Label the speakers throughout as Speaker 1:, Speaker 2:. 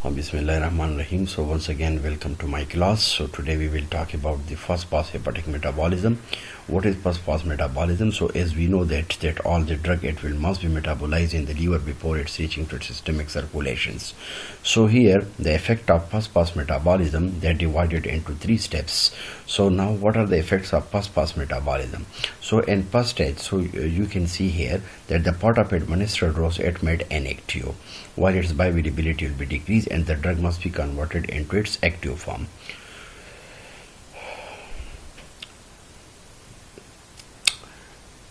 Speaker 1: Bismillahirrahmanirrahim. So once again, welcome to my class. So today we will talk about the first pass hepatic metabolism. What is first pass metabolism? So as we know that all the drug must be metabolized in the liver before it's reaching to systemic circulations. So here the effect of first pass metabolism, they're divided into three steps. So now what are the effects of first pass metabolism? So in first stage, so you can see here that the part of administered dose it made inactive, while its bioavailability will be decreased and the drug must be converted into its active form.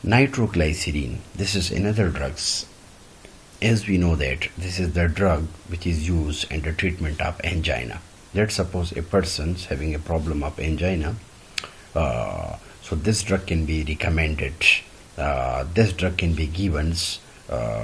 Speaker 1: Nitroglycerin, this is another drugs. As we know that this is the drug which is used in the treatment of angina. Let's suppose a person's having a problem of angina, so this drug can be recommended. This drug can be given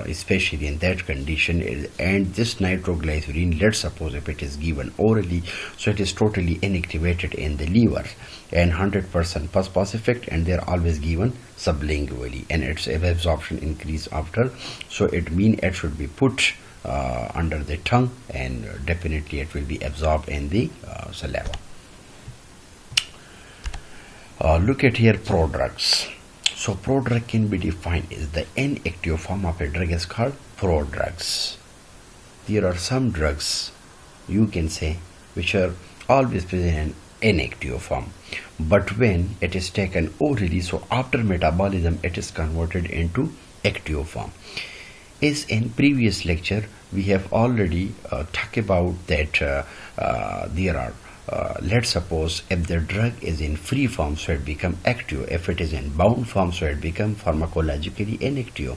Speaker 1: especially in that condition, and this nitroglycerin, let's suppose if it is given orally, so it is totally inactivated in the liver and 100% first pass effect, and they are always given sublingually and its absorption increase after. So it means it should be put under the tongue and definitely it will be absorbed in the saliva. Look at here prodrugs. So prodrug can be defined as the inactive form of a drug is called prodrugs. There are some drugs you can say which are always present in inactive form, but when it is taken orally, so after metabolism it is converted into active form. As in previous lecture we have already talked about that there are let's suppose if the drug is in free form, so it become active. If it is in bound form, so it become pharmacologically inactive.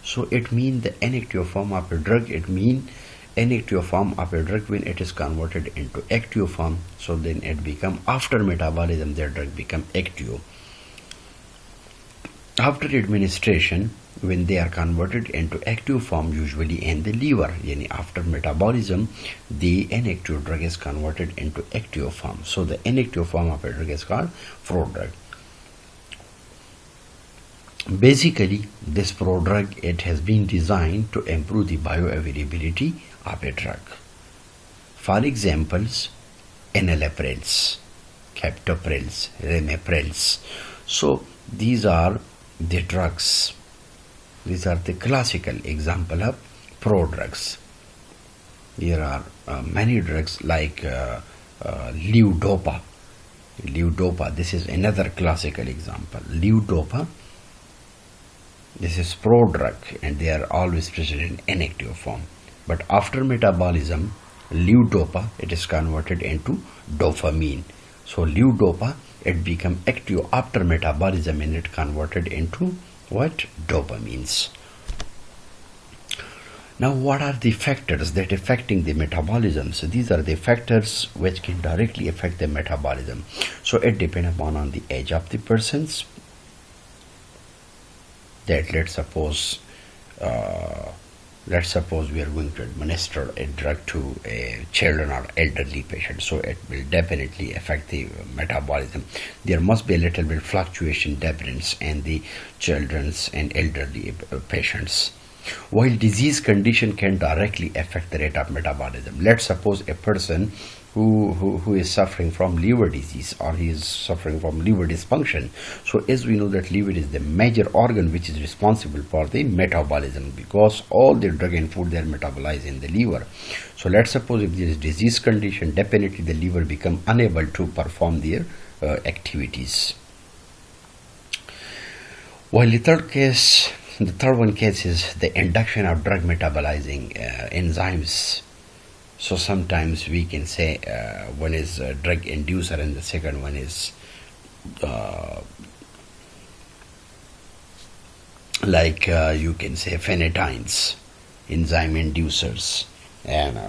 Speaker 1: So it means the inactive form of a drug, it means inactive form of a drug when it is converted into active form, so then it become after metabolism the drug become active. After administration, when they are converted into active form, usually in the liver, yani after metabolism, the inactive drug is converted into active form. So the inactive form of a drug is called prodrug. Basically, this prodrug, it has been designed to improve the bioavailability of a drug. For examples, enalaprils, captoprils, ramiprils. So these are the drugs. These are the classical example of prodrugs. There are many drugs like levodopa. Levodopa, this is another classical example. Levodopa, this is prodrug and they are always present in inactive form. But after metabolism, levodopa, it is converted into dopamine. So levodopa, it become active after metabolism and it converted into what? Dopamines. Now what are the factors that affecting the metabolism? So these are the factors which can directly affect the metabolism. So it depends upon on the age of the persons. That let's suppose we are going to administer a drug to a children or elderly patient, so it will definitely affect the metabolism. There must be a little bit fluctuation difference in the children's and elderly patients. While disease condition can directly affect the rate of metabolism. Let's suppose a person who is suffering from liver disease or he is suffering from liver dysfunction. So as we know that liver is the major organ which is responsible for the metabolism, because all the drug and food they are metabolized in the liver. So let's suppose if there is disease condition, definitely the liver become unable to perform their activities. While the third one case is the induction of drug metabolizing enzymes. So sometimes we can say one is a drug inducer and the second one is you can say phenetines, enzyme inducers and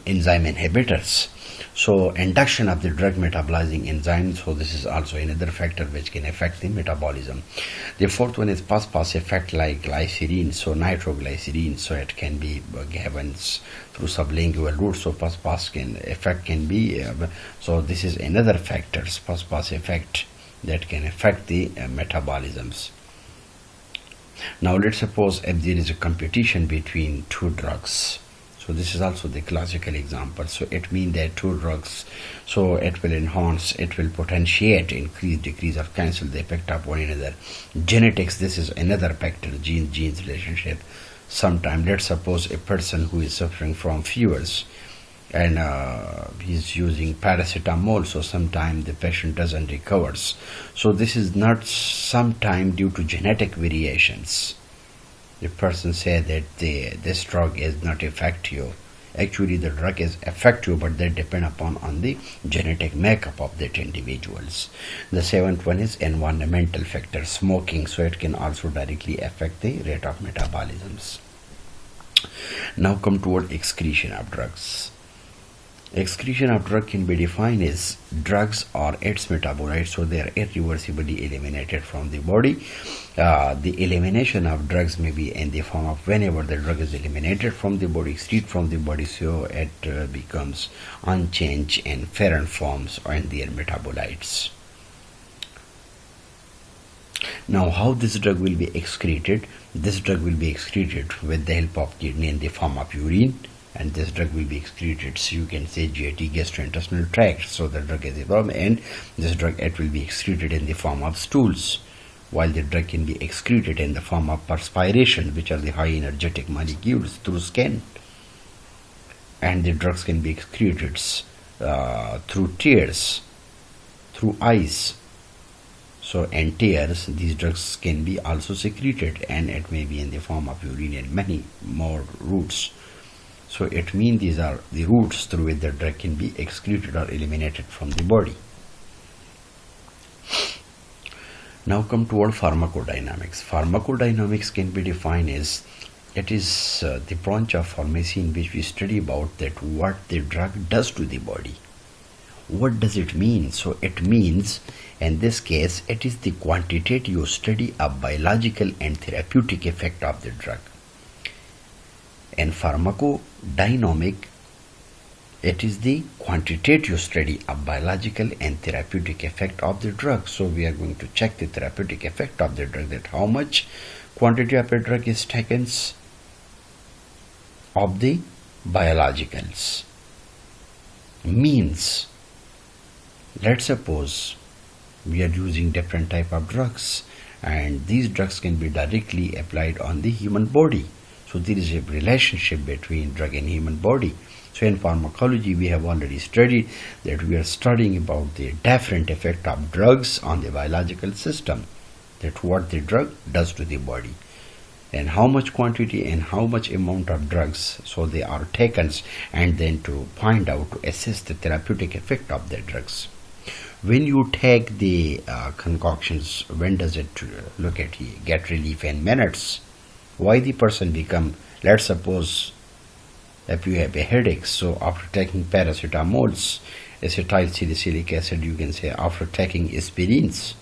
Speaker 1: enzyme inhibitors. So induction of the drug metabolizing enzymes, so this is also another factor which can affect the metabolism. The fourth one is pass effect like glycerin, so nitroglycerin, so it can be given through sublingual route, so pass effect can be so this is another factors, pass effect that can affect the metabolisms. Now let's suppose if there is a competition between two drugs. So So this is also the classical example. So it means that two drugs, so it will enhance, it will potentiate, increase, decrease, or cancel the effect of one another. Genetics, this is another factor, genes relationship. Sometimes, let's suppose a person who is suffering from fevers and he's using paracetamol, so sometimes the patient doesn't recover. So this is not sometime due to genetic variations. The person said that this drug is not effective. Actually, the drug is effective, but they depend upon on the genetic makeup of that individuals. The seventh one is environmental factor, smoking. So it can also directly affect the rate of metabolisms. Now come toward excretion of drugs. Excretion of drug can be defined as drugs or its metabolites, so they are irreversibly eliminated from the body. The elimination of drugs may be in the form of whenever the drug is eliminated from the body, excreted from the body, so it becomes unchanged in foreign forms and their metabolites. Now, how this drug will be excreted? This drug will be excreted with the help of kidney in the form of urine, and this drug will be excreted, so you can say GIT, gastrointestinal tract. So the drug is evolved, and this drug, it will be excreted in the form of stools, while the drug can be excreted in the form of perspiration, which are the high energetic molecules, through skin, and the drugs can be excreted through tears, through eyes. So in tears, these drugs can be also secreted, and it may be in the form of urine and many more routes. So it means these are the routes through which the drug can be excreted or eliminated from the body. Now come toward pharmacodynamics. Pharmacodynamics can be defined as, it is the branch of pharmacy in which we study about that what the drug does to the body. What does it mean? So it means, in this case, it is the quantitative study of biological and therapeutic effect of the drug. In pharmacodynamic, it is the quantitative study of biological and therapeutic effect of the drug. So we are going to check the therapeutic effect of the drug, that how much quantity of a drug is taken of the biologicals. Means, let's suppose we are using different type of drugs, and these drugs can be directly applied on the human body. So there is a relationship between drug and human body. So in pharmacology, we have already studied that we are studying about the different effect of drugs on the biological system, that what the drug does to the body, and how much quantity and how much amount of drugs so they are taken, and then to find out, to assess the therapeutic effect of the drugs. When you take the concoctions, when does it look at get relief in minutes? Why the person become, let's suppose if you have a headache, so after taking paracetamols, acetyl salicylic acid, you can say after taking aspirins,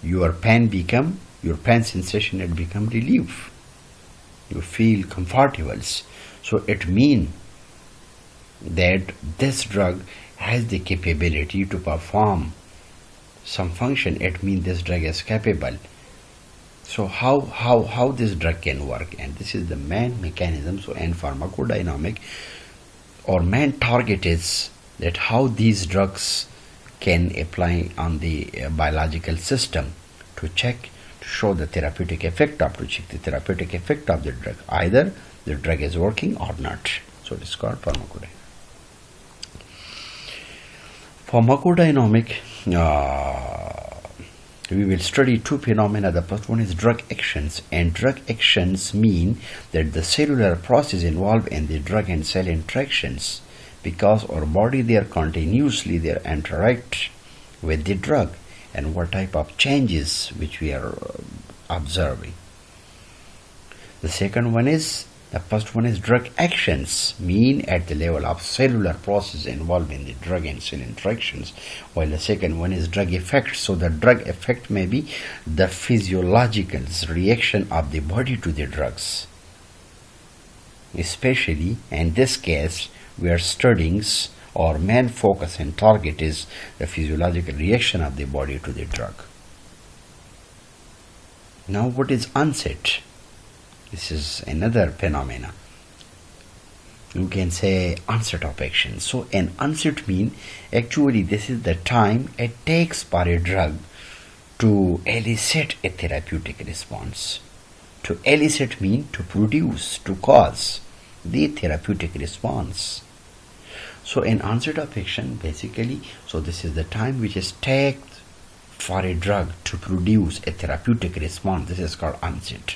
Speaker 1: your pain sensation, it become relief. You feel comfortable. So it means that this drug has the capability to perform some function. It means this drug is capable. So how this drug can work, and this is the main mechanism. So in pharmacodynamic, our main target is that how these drugs can apply on the biological system, to check, to show the therapeutic effect of, to check the therapeutic effect of the drug, either the drug is working or not. So it is called pharmacodynamic. Pharmacodynamic, we will study two phenomena. The first one is drug actions, and drug actions mean that the cellular process involved in the drug and cell interactions, because our body they are continuously interact with the drug, and what type of changes which we are observing. The first one is drug actions, mean at the level of cellular process involved in the drug and cell interactions, while the second one is drug effects. So the drug effect may be the physiological reaction of the body to the drugs. Especially in this case, we are studying, our main focus and target is the physiological reaction of the body to the drug. Now what is onset? This is another phenomena. You can say onset of action. So an onset mean actually this is the time it takes for a drug to elicit a therapeutic response. To elicit mean to produce, to cause the therapeutic response. So an onset of action basically, so this is the time which is taken for a drug to produce a therapeutic response. This is called onset.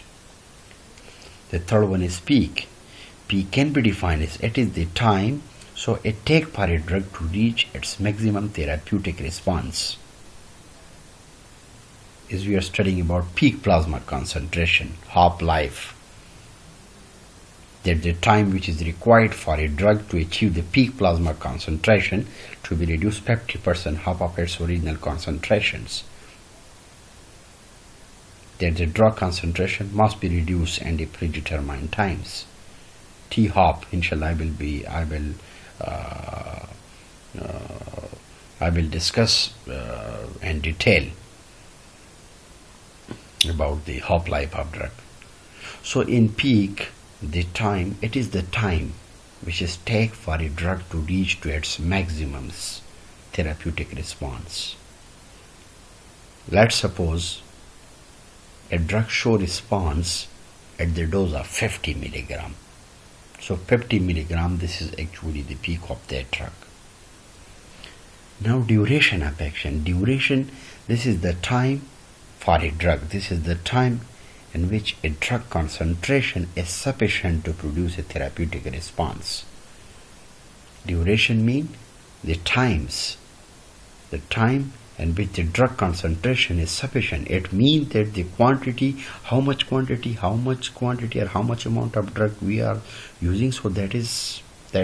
Speaker 1: The third one is peak. Peak can be defined as it is the time so it takes for a drug to reach its maximum therapeutic response. As we are studying about peak plasma concentration, half-life, that the time which is required for a drug to achieve the peak plasma concentration to be reduced 50%, half of its original concentrations. That the drug concentration must be reduced and the predetermined times. T-hop, inshallah, I will discuss in detail about the half-life of drug. So in peak, the time, it is the time which is take for a drug to reach to its maximums therapeutic response. Let's suppose a drug show response at the dose of 50 milligram. So 50 milligram, this is actually the peak of that drug. Now duration of action. Duration, this is the time for a drug. This is the time in which a drug concentration is sufficient to produce a therapeutic response. Duration means the time in which the drug concentration is sufficient. It means that the quantity, how much quantity or how much amount of drug we are using, so that is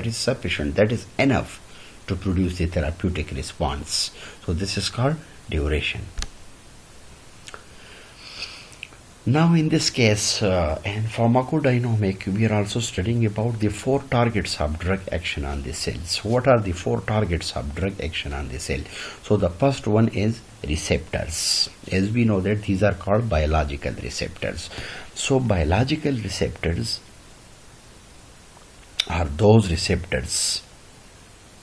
Speaker 1: sufficient, that is enough to produce the therapeutic response. So this is called duration. Now in this case, in pharmacodynamics, we are also studying about the 4 targets of drug action on the cells. What are the 4 targets of drug action on the cell? So the first one is receptors. As we know that these are called biological receptors. So biological receptors are those receptors.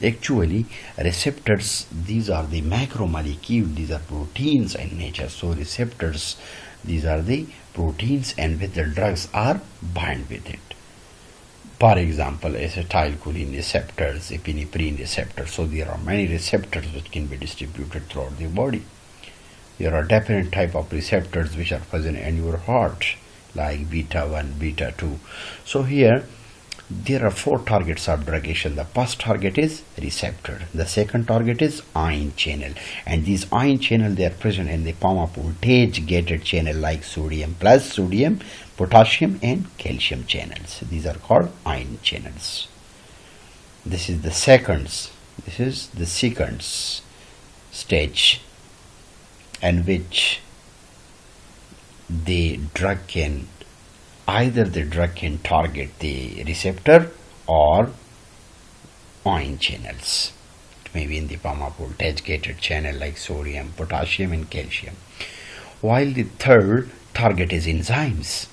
Speaker 1: Actually, receptors, these are the macromolecules, these are proteins in nature. So receptors, these are the proteins and with the drugs are bind with it. For example, acetylcholine receptors, epinephrine receptors. So there are many receptors which can be distributed throughout the body. There are different type of receptors which are present in your heart, like beta 1, beta 2. So here there are 4 targets of drug action. The first target is receptor. The second target is ion channel. And these ion channel, they are present in the form of voltage gated channel like sodium plus, sodium, potassium and calcium channels. These are called ion channels. This is the second stage in which the drug can target the receptor or ion channels. It may be in the form of voltage gated channel like sodium, potassium and calcium. While the third target is enzymes.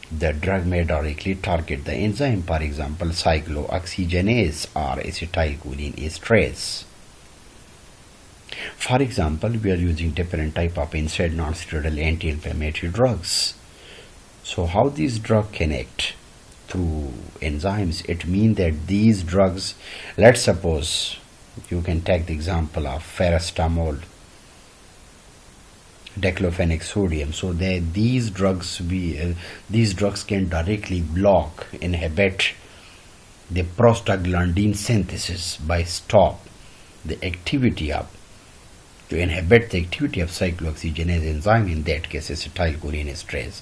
Speaker 1: The drug may directly target the enzyme, for example cyclooxygenase or acetylcholine esterase. For example, we are using different type of NSAID non-steroidal anti-inflammatory drugs. So how these drugs connect through enzymes? It means that these drugs, let's suppose you can take the example of paracetamol, diclofenac sodium. So these drugs can directly inhibit the prostaglandin synthesis by inhibit the activity of cyclooxygenase enzyme, in that case acetylcholine esterase.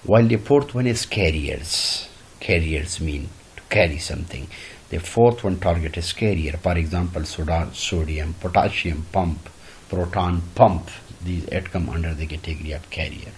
Speaker 1: While the fourth one is carriers. Carriers mean to carry something. The fourth one target is carrier. For example, sodium, potassium pump, proton pump. These come under the category of carrier.